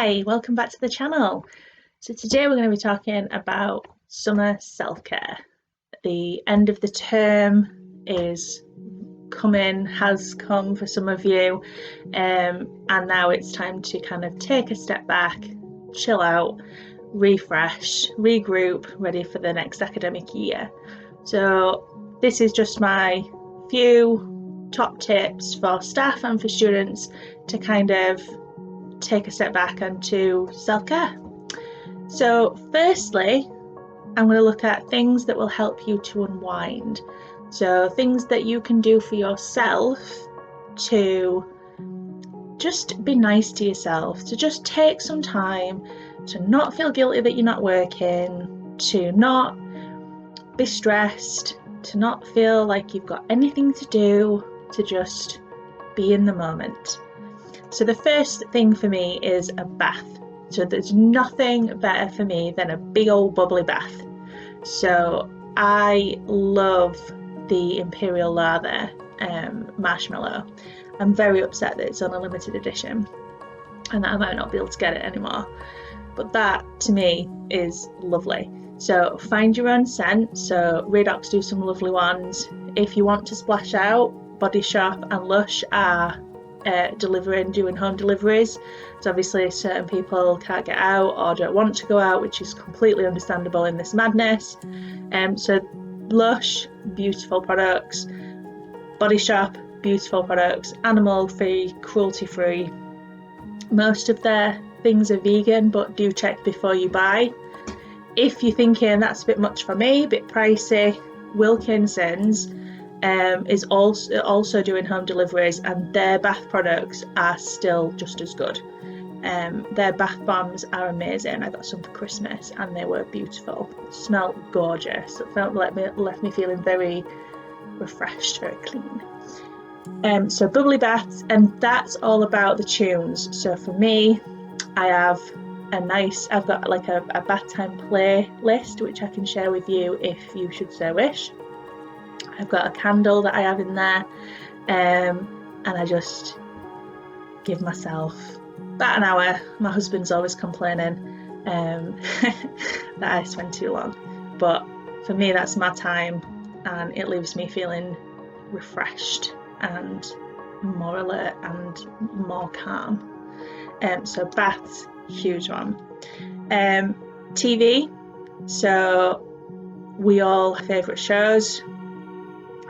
Hi, welcome back to the channel. So today we're going to be talking about summer self-care. The end of the term is has come for some of you, and now it's time to kind of take a step back, chill out, refresh, regroup, ready for the next academic year. So this is just my few top tips for staff and for students to kind of take a step back into self-care. So firstly, I'm going to look at things that will help you to unwind. So things that you can do for yourself to just be nice to yourself, to just take some time, to not feel guilty that you're not working, to not be stressed, to not feel like you've got anything to do, to just be in the moment. So the first thing for me is a bath. So there's nothing better for me than a big old bubbly bath. So I love the Imperial Lather marshmallow. I'm very upset that it's on a limited edition and that I might not be able to get it anymore. But that to me is lovely. So find your own scent. So Redox do some lovely ones. If you want to splash out, Body Shop and Lush are doing home deliveries. So obviously certain people can't get out or don't want to go out, which is completely understandable in this madness. So Lush, beautiful products. Body Shop, beautiful products. Animal free, cruelty free. Most of their things are vegan, but do check before you buy. If you're thinking that's a bit much for me, a bit pricey, Wilkinson's is also doing home deliveries, and their bath products are still just as good. Their bath bombs are amazing. I got some for Christmas and they were beautiful. Smelled gorgeous. It left me feeling very refreshed, very clean. So bubbly baths, and that's all about the tunes. So for me, I've got like a bath time playlist which I can share with you if you should so wish. I've got a candle that I have in there, and I just give myself about an hour. My husband's always complaining that I spend too long, but for me that's my time, and it leaves me feeling refreshed and more alert and more calm. So baths, huge one. TV, so we all have favourite shows,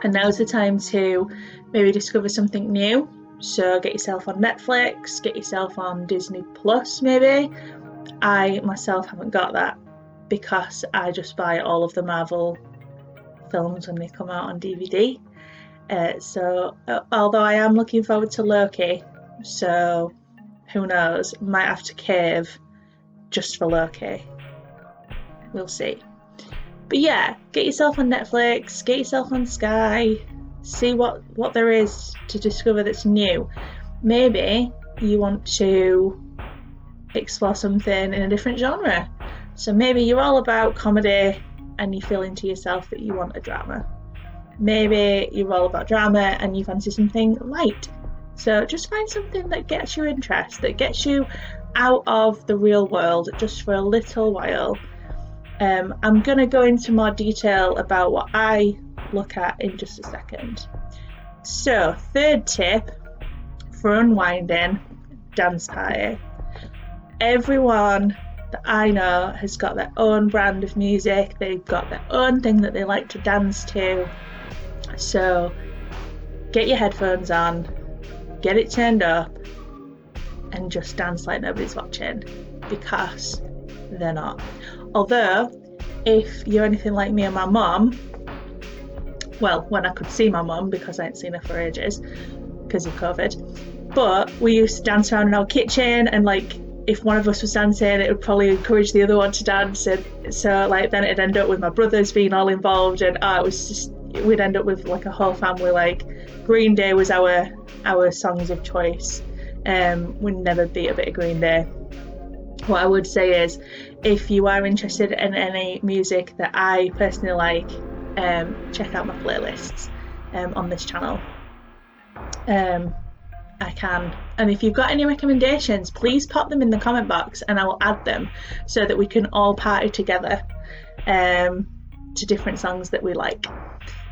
and now's the time to maybe discover something new. So get yourself on Netflix, get yourself on Disney Plus maybe. I myself haven't got that because I just buy all of the Marvel films when they come out on DVD. So although I am looking forward to Loki, so who knows, might have to cave just for Loki. We'll see. But yeah, get yourself on Netflix, get yourself on Sky, see what there is to discover that's new. Maybe you want to explore something in a different genre. So maybe you're all about comedy and you feel into yourself that you want a drama. Maybe you're all about drama and you fancy something light. So just find something that gets your interest, that gets you out of the real world just for a little while. I'm going to go into more detail about what I look at in just a second. So, third tip for unwinding, dance party. Everyone that I know has got their own brand of music. They've got their own thing that they like to dance to. So, get your headphones on, get it turned up, and just dance like nobody's watching, because they're not. Although, if you're anything like me and my mum, well, when I could see my mum, because I hadn't seen her for ages because of COVID, but we used to dance around in our kitchen, and like if one of us was dancing, it would probably encourage the other one to dance, and so like then it'd end up with my brothers being all involved, and it was just, we'd end up with like a whole family. Like Green Day was our songs of choice. We'd never beat a bit of Green Day. What I would say is, if you are interested in any music that I personally like, check out my playlists on this channel. I can. And if you've got any recommendations, please pop them in the comment box and I will add them so that we can all party together to different songs that we like.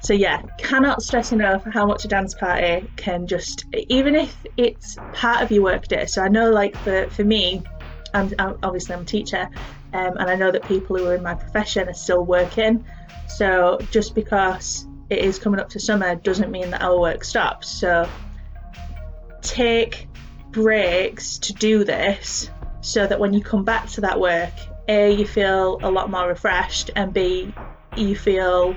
So yeah, cannot stress enough how much a dance party can just, even if it's part of your workday. So I know, like for me, I'm obviously I'm a teacher, and I know that people who are in my profession are still working. So just because it is coming up to summer doesn't mean that our work stops. So take breaks to do this so that when you come back to that work, A, you feel a lot more refreshed, and B, you feel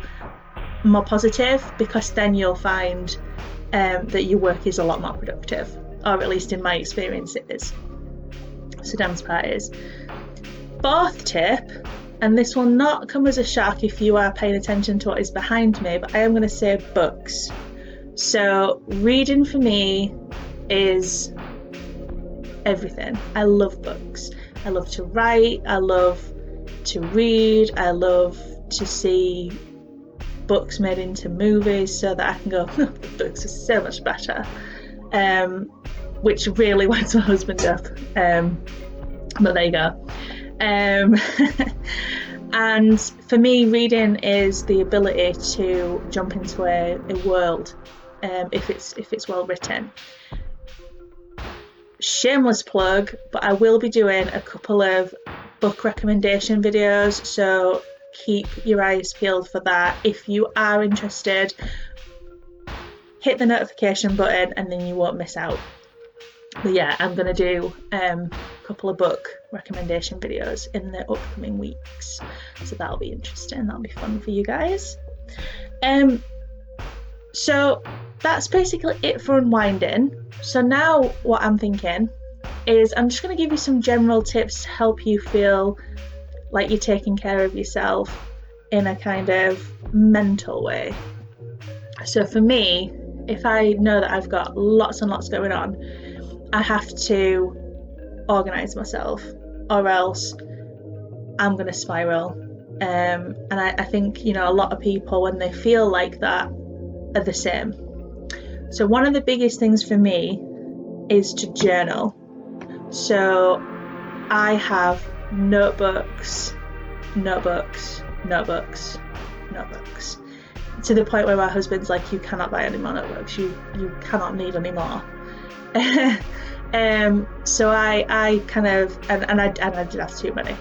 more positive, because then you'll find that your work is a lot more productive, or at least in my experience it is. So dance parties. Fourth tip, and this will not come as a shock if you are paying attention to what is behind me, but I am going to say books. So reading for me is everything. I love books. I love to write, I love to read, I love to see books made into movies so that I can go, oh, the books are so much better, which really winds my husband up, but there you go. And for me, reading is the ability to jump into a world, if it's well written. Shameless plug, but I will be doing a couple of book recommendation videos, so keep your eyes peeled for that. If you are interested, hit the notification button and then you won't miss out. But yeah, I'm going to do a couple of book recommendation videos in the upcoming weeks, so that'll be interesting, that'll be fun for you guys. So that's basically it for unwinding. So now what I'm thinking is I'm just going to give you some general tips to help you feel like you're taking care of yourself in a kind of mental way. So for me, if I know that I've got lots and lots going on, I have to organise myself, or else I'm going to spiral. And I think, you know, a lot of people, when they feel like that, are the same. So one of the biggest things for me is to journal. So I have notebooks, to the point where my husband's like, you cannot buy any more notebooks, you cannot need any more. So I kind of, and I did have too many.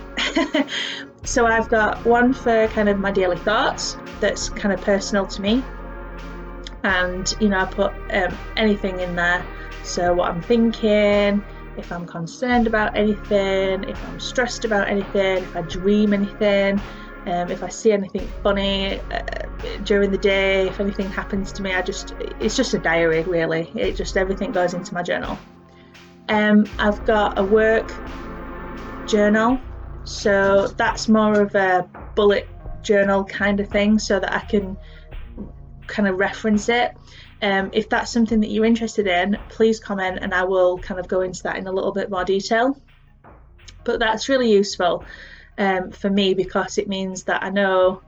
So I've got one for kind of my daily thoughts that's kind of personal to me, and you know, I put anything in there. So what I'm thinking, if I'm concerned about anything, if I'm stressed about anything, if I dream anything, if I see anything funny during the day, if anything happens to me, it's just a diary really. It just, everything goes into my journal. I've got a work journal, so that's more of a bullet journal kind of thing, so that I can kind of reference it. If that's something that you're interested in, please comment and I will kind of go into that in a little bit more detail. But that's really useful for me, because it means that I know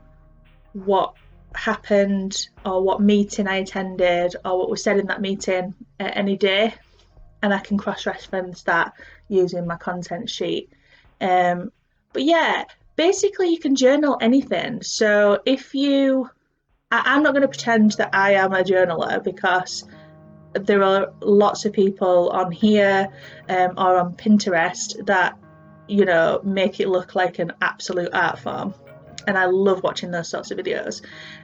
what happened, or what meeting I attended, or what was said in that meeting any day, and I can cross-reference that using my content sheet. But yeah, basically you can journal anything. So I'm not going to pretend that I am a journaler, because there are lots of people on here or on Pinterest that, you know, make it look like an absolute art form, and I love watching those sorts of videos.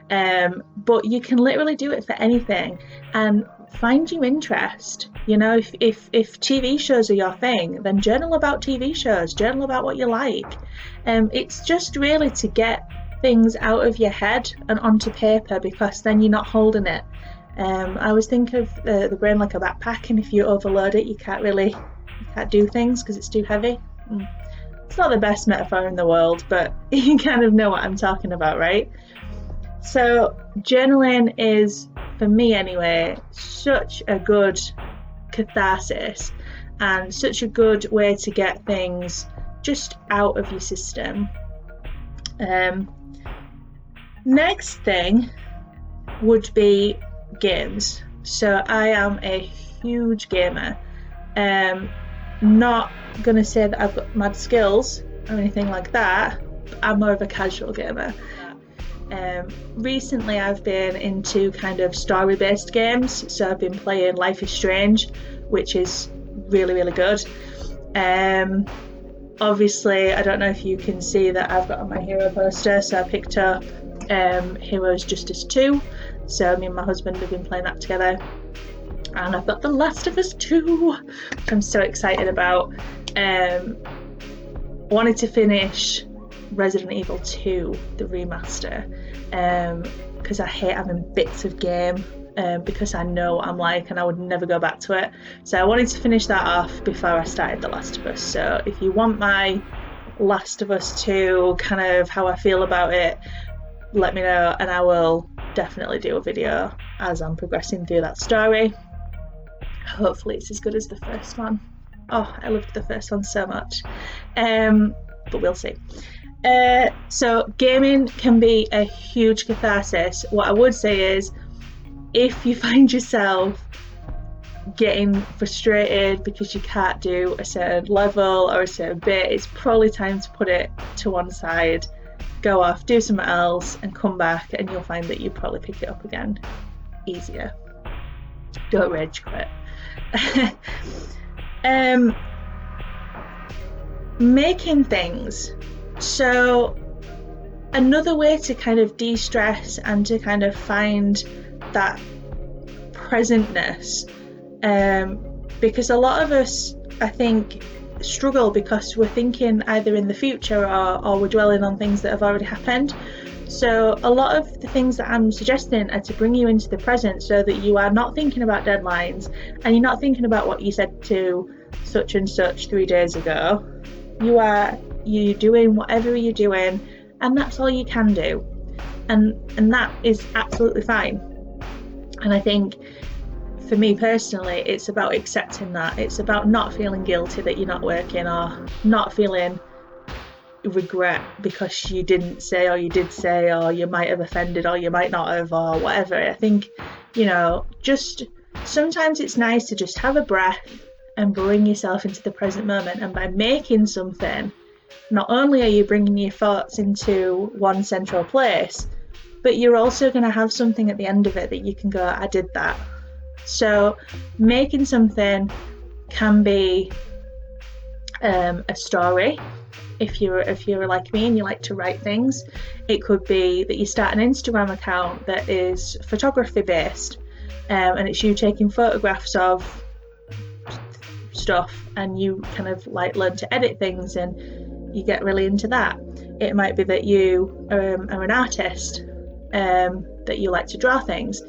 But you can literally do it for anything and find your interest. You know, if TV shows are your thing, then journal about TV shows, journal about what you like. It's just really to get things out of your head and onto paper, because then you're not holding it. I always think of the brain like a backpack, and if you overload it, you can't do things because it's too heavy. It's not the best metaphor in the world, but you kind of know what I'm talking about, right? So journaling is, for me anyway, such a good catharsis and such a good way to get things just out of your system. Next thing would be games. So I am a huge gamer. Not gonna say that I've got mad skills or anything like that. I'm more of a casual gamer. Recently I've been into kind of story-based games, so I've been playing Life is Strange, which is really, really good. Obviously, I don't know if you can see that I've got on my hero poster, so I picked up Heroes Justice 2. So me and my husband have been playing that together. And I've got The Last of Us 2, which I'm so excited about. Wanted to finish Resident Evil 2, the remaster, because I hate having bits of game, because I know what I'm like and I would never go back to it. So I wanted to finish that off before I started The Last of Us. So if you want my Last of Us 2, kind of how I feel about it, let me know and I will definitely do a video as I'm progressing through that story. Hopefully it's as good as the first one. Oh, I loved the first one so much. But we'll see. So gaming can be a huge catharsis. What I would say is, if you find yourself getting frustrated because you can't do a certain level or a certain bit, it's probably time to put it to one side, go off, do something else, and come back, and you'll find that you probably pick it up again easier. Don't rage quit. Making things. So another way to kind of de-stress and to kind of find that presentness, because a lot of us, I think, struggle because we're thinking either in the future or we're dwelling on things that have already happened. So a lot of the things that I'm suggesting are to bring you into the present, so that you are not thinking about deadlines and you're not thinking about what you said to such and such 3 days ago. You're doing whatever you're doing, and that's all you can do, and that is absolutely fine. And I think for me personally, it's about accepting that. It's about not feeling guilty that you're not working, or not feeling regret because you didn't say, or you did say, or you might have offended, or you might not have, or whatever. I think, just sometimes it's nice to just have a breath and bring yourself into the present moment. And by making something, not only are you bringing your thoughts into one central place, but you're also going to have something at the end of it that you can go, I did that. So making something can be a story. If you're like me and you like to write things, it could be that you start an Instagram account that is photography based, and it's you taking photographs of stuff, and you kind of like learn to edit things and you get really into that. It might be that you are an artist, that you like to draw things.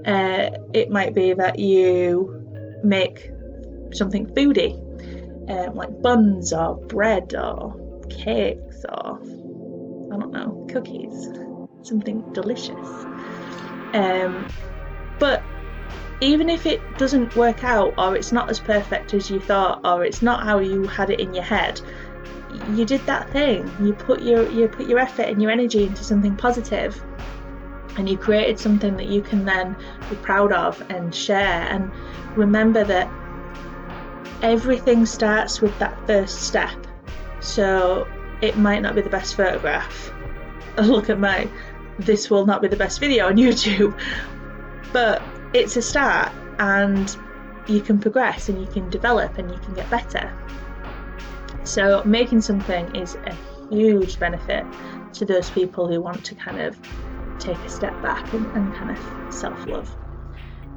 It might be that you make something foodie, like buns or bread or cakes or, I don't know, cookies, something delicious. But even if it doesn't work out, or it's not as perfect as you thought, or it's not how you had it in your head, you did that thing. You put your effort and your energy into something positive, and you created something that you can then be proud of and share. And remember that everything starts with that first step. So it might not be the best photograph. Look at this will not be the best video on YouTube, but it's a start, and you can progress and you can develop and you can get better. So making something is a huge benefit to those people who want to kind of take a step back and kind of self-love.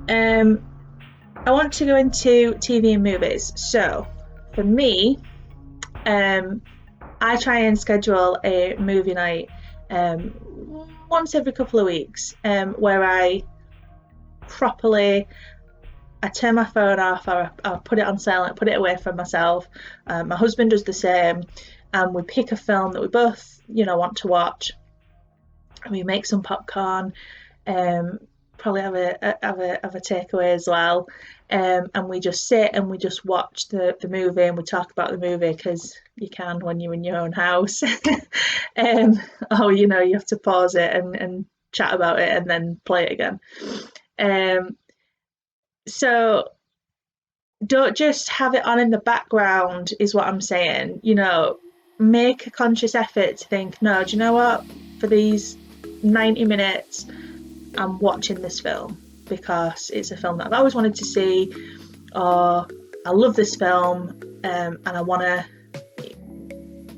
I want to go into TV and movies. So for me, I try and schedule a movie night once every couple of weeks, where I turn my phone off, or I put it on silent, put it away from myself. My husband does the same, and we pick a film that we both want to watch, and we make some popcorn, probably have a takeaway as well, and we just sit and we just watch the movie, and we talk about the movie, because you can when you're in your own house. Or you have to pause it and chat about it and then play it again. So don't just have it on in the background, is what I'm saying. You know, make a conscious effort to think, no, do you know what? For these 90 minutes, I'm watching this film because it's a film that I've always wanted to see, or I love this film, and I want to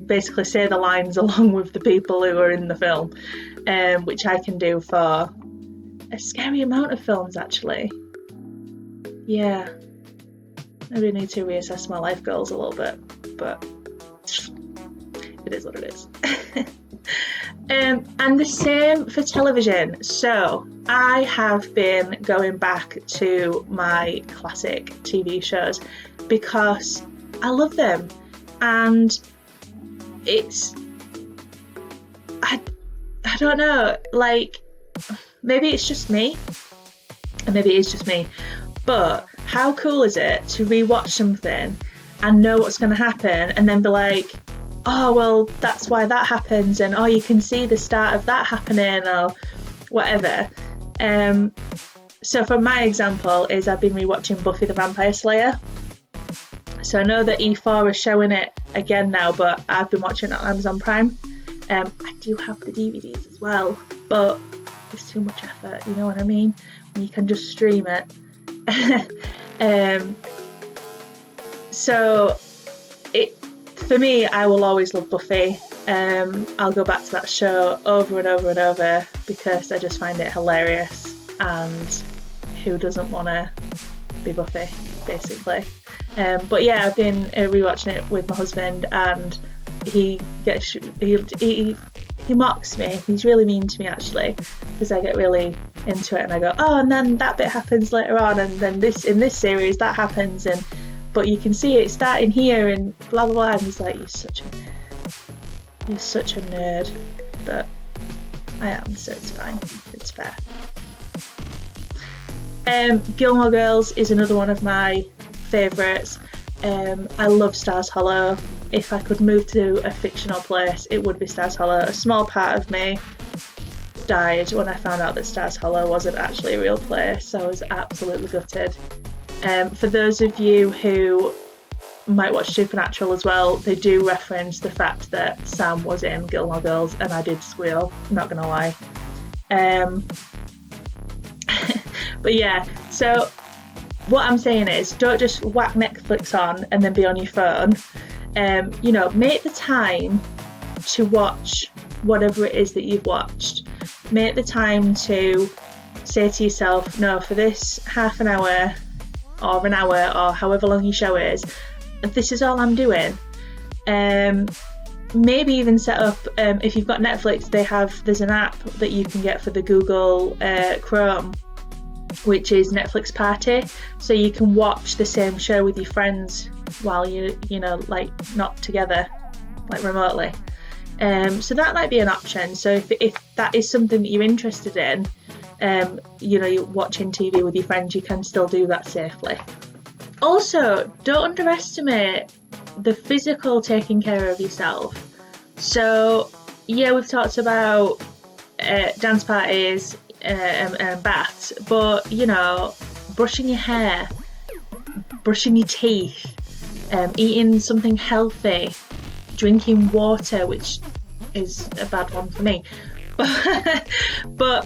basically say the lines along with the people who are in the film, which I can do for a scary amount of films, actually. Yeah, maybe I need to reassess my life goals a little bit, but it is what it is. And the same for television. So I have been going back to my classic TV shows because I love them, and it's I don't know, like, maybe it's just me, and maybe it is just me, but how cool is it to rewatch something and know what's going to happen, and then be like, oh well, that's why that happens, and oh, you can see the start of that happening, or whatever. So for my example is I've been rewatching Buffy the Vampire Slayer. So I know that E4 is showing it again now, but I've been watching it on Amazon Prime. I do have the DVDs as well, but it's too much effort, you know what I mean? When you can just stream it. So for me, I will always love Buffy. I'll go back to that show over and over and over because I just find it hilarious, and who doesn't want to be Buffy, basically. But yeah, I've been rewatching it with my husband, and he mocks me. He's really mean to me, actually, because I get really into it and I go, oh, and then that bit happens later on, and then in this series that happens, but you can see it starting here and blah blah blah, and he's like, you're such a nerd, but I am, so it's fine, it's fair. Gilmore Girls is another one of my favourites. I love Stars Hollow. If I could move to a fictional place, it would be Stars Hollow. A small part of me died when I found out that Stars Hollow wasn't actually a real place. I was absolutely gutted. For those of you who might watch Supernatural as well, they do reference the fact that Sam was in Gilmore Girls, and I did squeal, not gonna lie. But yeah, so what I'm saying is, don't just whack Netflix on and then be on your phone. Make the time to watch whatever it is that you've watched. Make the time to say to yourself, no, for this half an hour or an hour or however long your show is, this is all I'm doing. Maybe even set up, if you've got Netflix, there's an app that you can get for the Google Chrome, which is Netflix Party, so you can watch the same show with your friends while you're like not together, like remotely. So that might be an option. So if that is something that you're interested in, you're watching TV with your friends, you can still do that safely. Also, don't underestimate the physical taking care of yourself. So yeah, we've talked about dance parties and baths, but brushing your hair, brushing your teeth, eating something healthy, drinking water, which is a bad one for me, but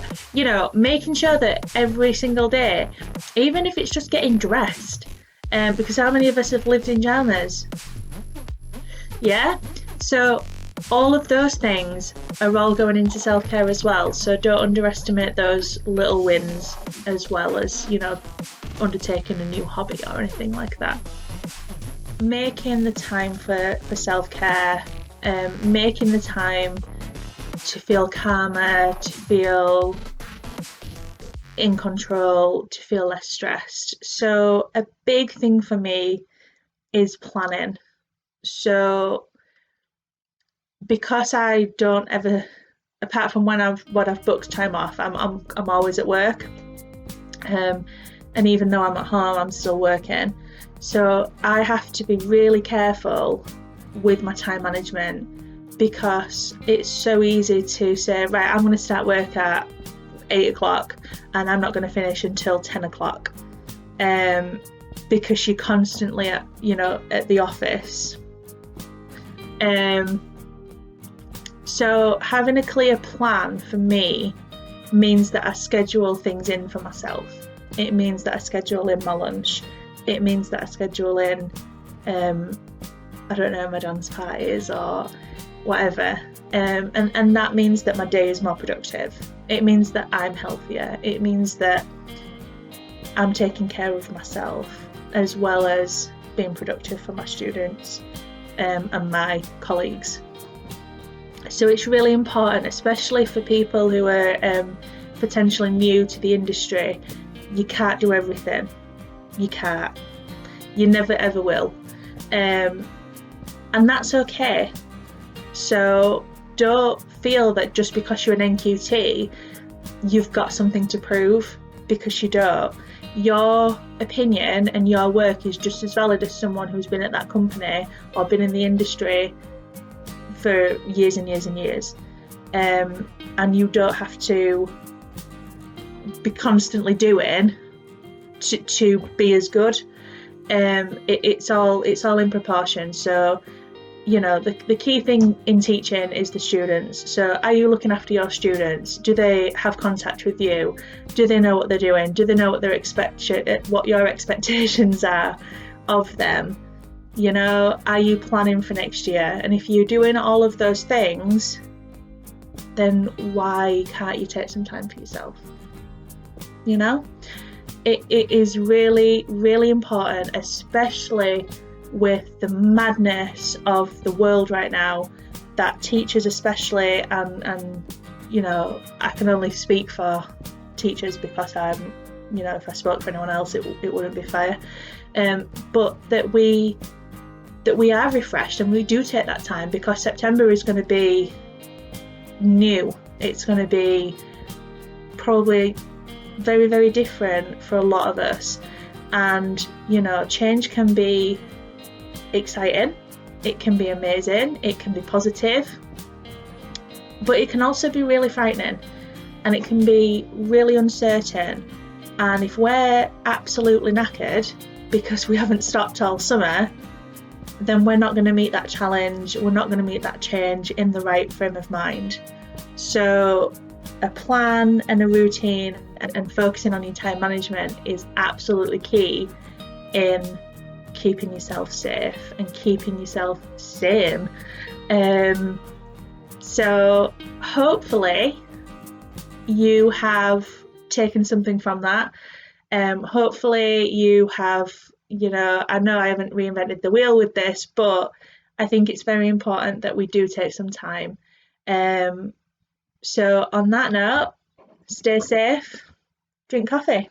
making sure that every single day, even if it's just getting dressed, because how many of us have lived in pajamas? Yeah, so all of those things are all going into self-care as well, so don't underestimate those little wins, as well as undertaking a new hobby or anything like that. Making the time for self-care, making the time to feel calmer, to feel in control, to feel less stressed. So a big thing for me is planning. So because I don't ever, apart from when I've booked time off, I'm always at work, and even though I'm at home, I'm still working. So I have to be really careful with my time management, because it's so easy to say, right, I'm going to start work at 8 o'clock and I'm not going to finish until 10 o'clock. because you're constantly at the office. So having a clear plan for me means that I schedule things in for myself. It means that I schedule in my lunch. It means that I schedule in, I don't know, my dance parties or whatever. And that means that my day is more productive. It means that I'm healthier. It means that I'm taking care of myself, as well as being productive for my students and my colleagues. So it's really important, especially for people who are potentially new to the industry. You can't do everything. You can't. You never ever will. And that's okay. So don't feel that just because you're an NQT, you've got something to prove, because you don't. Your opinion and your work is just as valid as someone who's been at that company or been in the industry for years and years and years. And you don't have to be constantly doing to be as good. It's all in proportion. So the key thing in teaching is the students. So are you looking after your students? Do they have contact with you? Do they know what they're doing? Do they know what what your expectations are of them? Are you planning for next year? And if you're doing all of those things, then why can't you take some time for yourself? It is really, really important, especially with the madness of the world right now, that teachers especially, and I can only speak for teachers because I'm, if I spoke for anyone else, it wouldn't be fair. But that we are refreshed and we do take that time, because September is going to be new. It's going to be probably very, very different for a lot of us. And change can be exciting, it can be amazing, it can be positive, but it can also be really frightening, and it can be really uncertain. And if we're absolutely knackered because we haven't stopped all summer, then we're not going to meet that challenge, we're not going to meet that change in the right frame of mind. So a plan and a routine and focusing on your time management is absolutely key in keeping yourself safe and keeping yourself sane. So hopefully you have taken something from that. Hopefully you have, I know I haven't reinvented the wheel with this, but I think it's very important that we do take some time. So on that note, stay safe, drink coffee.